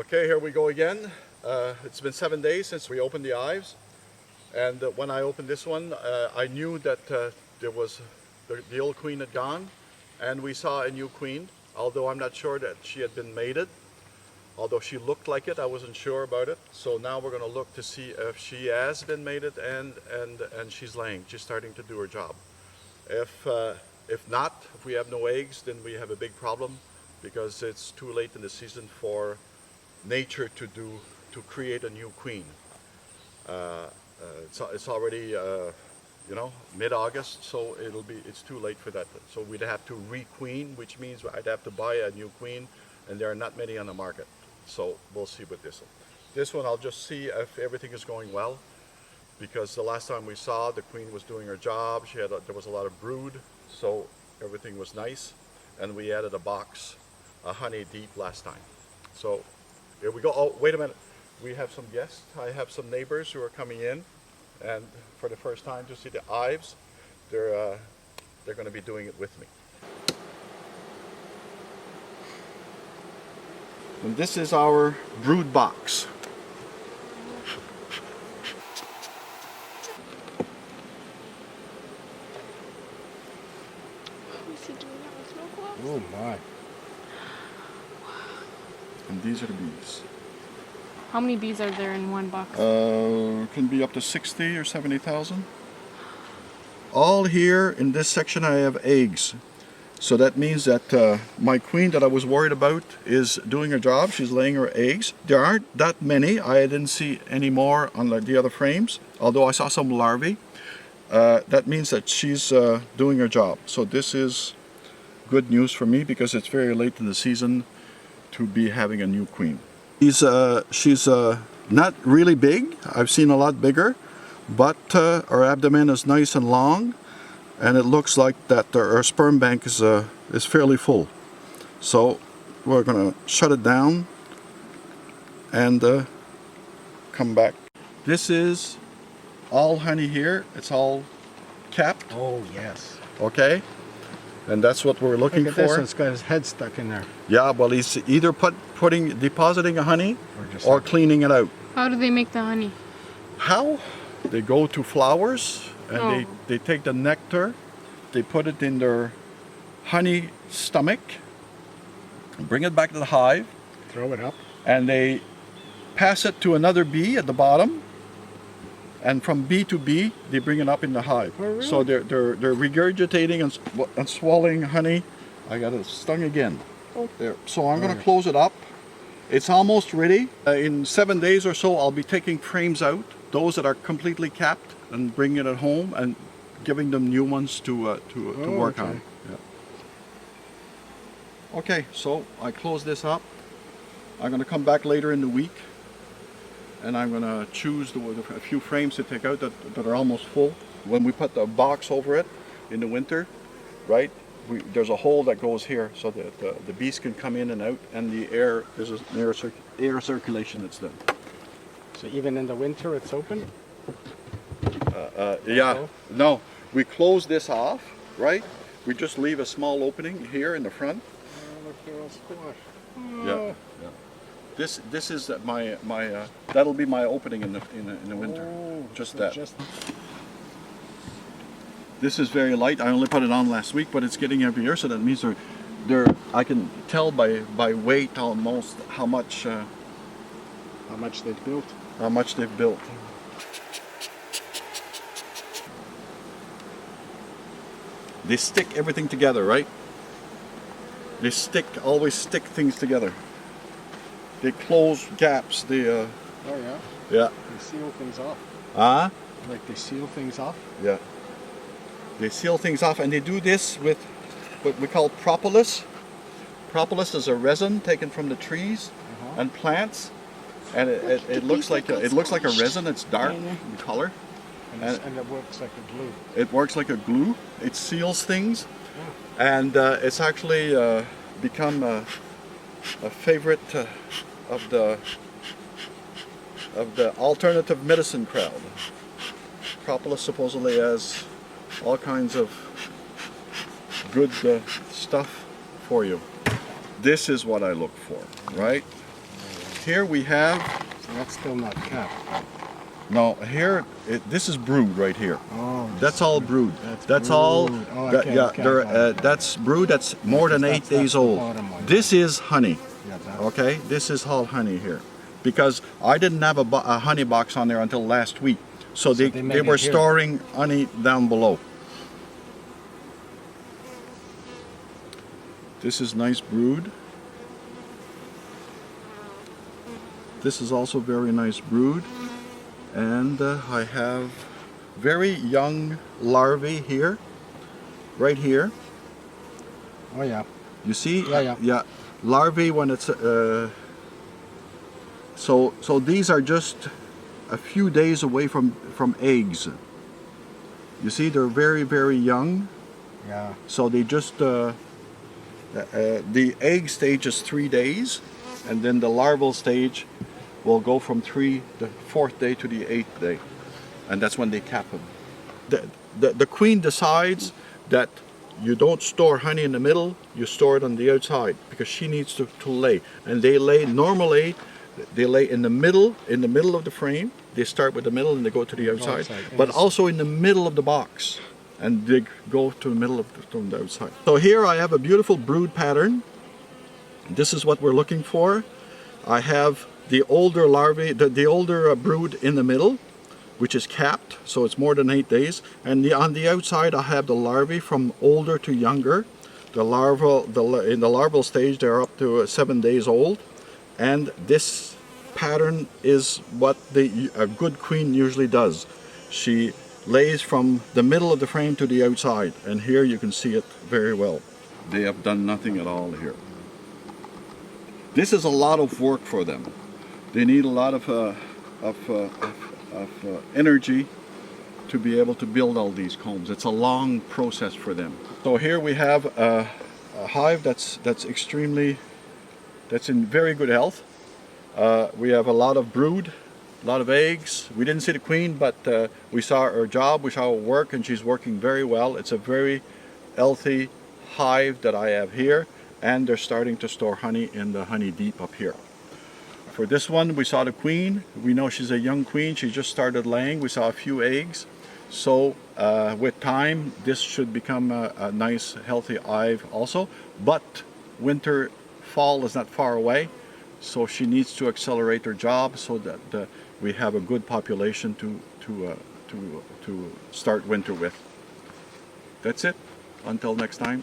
Okay, here we go again. It's been 7 days since we opened the hives, and when I opened this one, I knew that there was the old queen had gone, and we saw a new queen. Although I'm not sure that she had been mated, although she looked like it, I wasn't sure about it. So now we're going to look to see if she has been mated and she's laying. She's starting to do her job. If not, if we have no eggs, then we have a big problem because it's too late in the season for nature to create a new queen. It's already mid-August, so it's too late for that. So we'd have to re-queen, which means I'd have to buy a new queen, and there are not many on the market. So we'll see with this one. This one I'll just see if everything is going well, because the last time we saw, the queen was doing her job. There was a lot of brood, so everything was nice, and we added a box, a honey deep last time. So here we go. Oh, wait a minute. We have some guests. I have some neighbors who are coming in, and for the first time to see the hives. They're going to be doing it with me. And this is our brood box. Oh my. And these are the bees. How many bees are there in one box? Can be up to 60 or 70,000. All here in this section I have eggs. So that means that my queen that I was worried about is doing her job. She's laying her eggs. There aren't that many. I didn't see any more on the other frames, although I saw some larvae. That means that she's doing her job. So this is good news for me because it's very late in the season to be having a new queen. She's not really big. I've seen a lot bigger, but her abdomen is nice and long, and it looks like that her sperm bank is fairly full. So we're gonna shut it down and come back. This is all honey here. It's all capped. Oh yes. Okay. And that's what we're looking Look at for. this, it's got his head stuck in there. Yeah, well, he's either depositing a honey or cleaning it out. How do they make the honey? How? They go to flowers and they take the nectar, they put it in their honey stomach, bring it back to the hive, Throw it up. and they pass it to another bee at the bottom. And from bee to bee, they bring it up in the hive. Oh, really? So they're regurgitating and swallowing honey. I got it stung again. Oh, there. So I'm going to close it up. It's almost ready. In 7 days or so, I'll be taking frames out, those that are completely capped, and bringing it home and giving them new ones to work on. Yeah. Okay, so I close this up. I'm going to come back later in the week, and I'm going to choose a few frames to take out that are almost full. When we put the box over it in the winter, right, there's a hole that goes here so that the bees can come in and out, and there's an air circulation that's done. So even in the winter it's open? Yeah, no, we close this off, right? We just leave a small opening here in the front. Oh, look, they're all squashed. Yeah. This is that'll be my opening in the winter. Oh, just so that. This is very light. I only put it on last week, but it's getting heavier, so that means I can tell by weight almost how much they've built. How much they've built. They stick everything together, right? They always stick things together. They close gaps. Oh yeah? Yeah. They seal things off. Like they seal things off? Yeah. They seal things off, and they do this with what we call propolis. Propolis is a resin taken from the trees and plants, and it looks like a resin. It's dark in color, And it works like a glue. It works like a glue. It seals things, and it's actually become a favorite of the alternative medicine crowd. Propolis supposedly has all kinds of good stuff for you. This is what I look for, right? Here we have, So that's still not capped. no, here, this is brood right here. Oh, That's all brood. That's all. brood. Oh, that- okay, yeah, okay, there, I got it. that's brood. That's more than 8 days that's the old. bottom one. This is honey. Yeah, that, Okay, this is all honey here, because I didn't have a honey box on there until last week. So they they were made it here. storing honey down below. This is nice brood. This is also very nice brood, and I have very young larvae here, right here. oh yeah. You see? Yeah. Larvae when it's so these are just a few days away from eggs. You see, they're very young. Yeah. So they just the egg stage is 3 days, and then the larval stage will go from the 4th day to the 8th day, and that's when they cap them. The queen decides that you don't store honey in the middle, you store it on the outside, because she needs to lay. And they lay, normally they lay in the middle of the frame. They start with the middle and they go to the outside, but also in the middle of the box, and they go to the middle of the outside. So here I have a beautiful brood pattern. This is what we're looking for. I have the older larvae, the older brood in the middle, which is capped, so it's more than 8 days. And on the outside, I have the larvae from older to younger. In the larval stage, they're up to 7 days old. And this pattern is what a good queen usually does. She lays from the middle of the frame to the outside, and here you can see it very well. They have done nothing at all here. This is a lot of work for them. They need a lot of energy to be able to build all these combs. It's a long process for them. So here we have a hive that's in very good health. We have a lot of brood, a lot of eggs. We didn't see the queen, but we saw her job, we saw her work, and she's working very well. It's a very healthy hive that I have here, and they're starting to store honey in the honey deep up here. For this one, we saw the queen. We know she's a young queen. She just started laying. We saw a few eggs. So with time, this should become a nice, healthy hive also. But fall is not far away. So she needs to accelerate her job so that we have a good population to start winter with. That's it. Until next time.